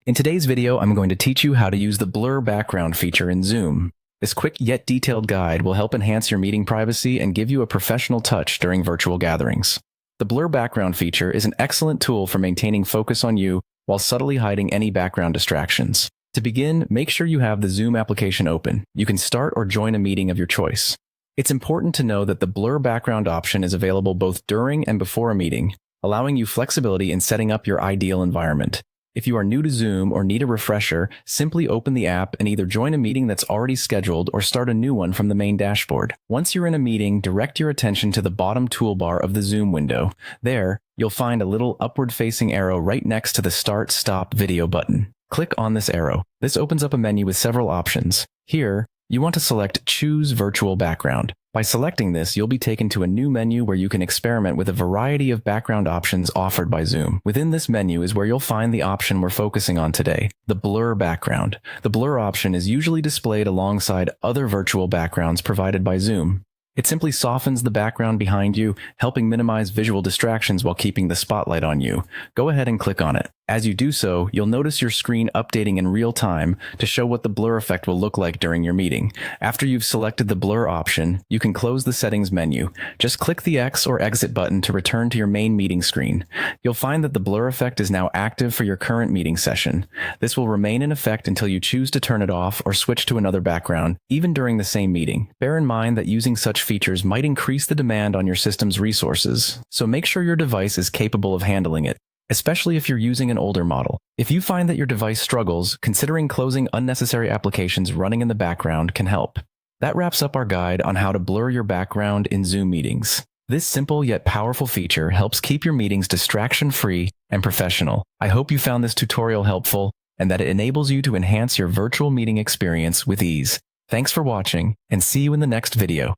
In today's video, I'm going to teach you how to use the blur background feature in Zoom. This quick yet detailed guide will help enhance your meeting privacy and give you a professional touch during virtual gatherings. The blur background feature is an excellent tool for maintaining focus on you while subtly hiding any background distractions. To begin, make sure you have the Zoom application open. You can start or join a meeting of your choice. It's important to know that the blur background option is available both during and before a meeting, allowing you flexibility in setting up your ideal environment. If you are new to Zoom or need a refresher, simply open the app and either join a meeting that's already scheduled or start a new one from the main dashboard. Once you're in a meeting, direct your attention to the bottom toolbar of the Zoom window. There, you'll find a little upward-facing arrow right next to the Start/Stop Video button. Click on this arrow. This opens up a menu with several options. Here, you want to select Choose Virtual Background. By selecting this, you'll be taken to a new menu where you can experiment with a variety of background options offered by Zoom. Within this menu is where you'll find the option we're focusing on today, the blur background. The blur option is usually displayed alongside other virtual backgrounds provided by Zoom. It simply softens the background behind you, helping minimize visual distractions while keeping the spotlight on you. Go ahead and click on it. As you do so, you'll notice your screen updating in real time to show what the blur effect will look like during your meeting. After you've selected the blur option, you can close the settings menu. Just click the X or exit button to return to your main meeting screen. You'll find that the blur effect is now active for your current meeting session. This will remain in effect until you choose to turn it off or switch to another background, even during the same meeting. Bear in mind that using such features might increase the demand on your system's resources, so make sure your device is capable of handling it, especially if you're using an older model. If you find that your device struggles, considering closing unnecessary applications running in the background can help. That wraps up our guide on how to blur your background in Zoom meetings. This simple yet powerful feature helps keep your meetings distraction-free and professional. I hope you found this tutorial helpful and that it enables you to enhance your virtual meeting experience with ease. Thanks for watching, and see you in the next video.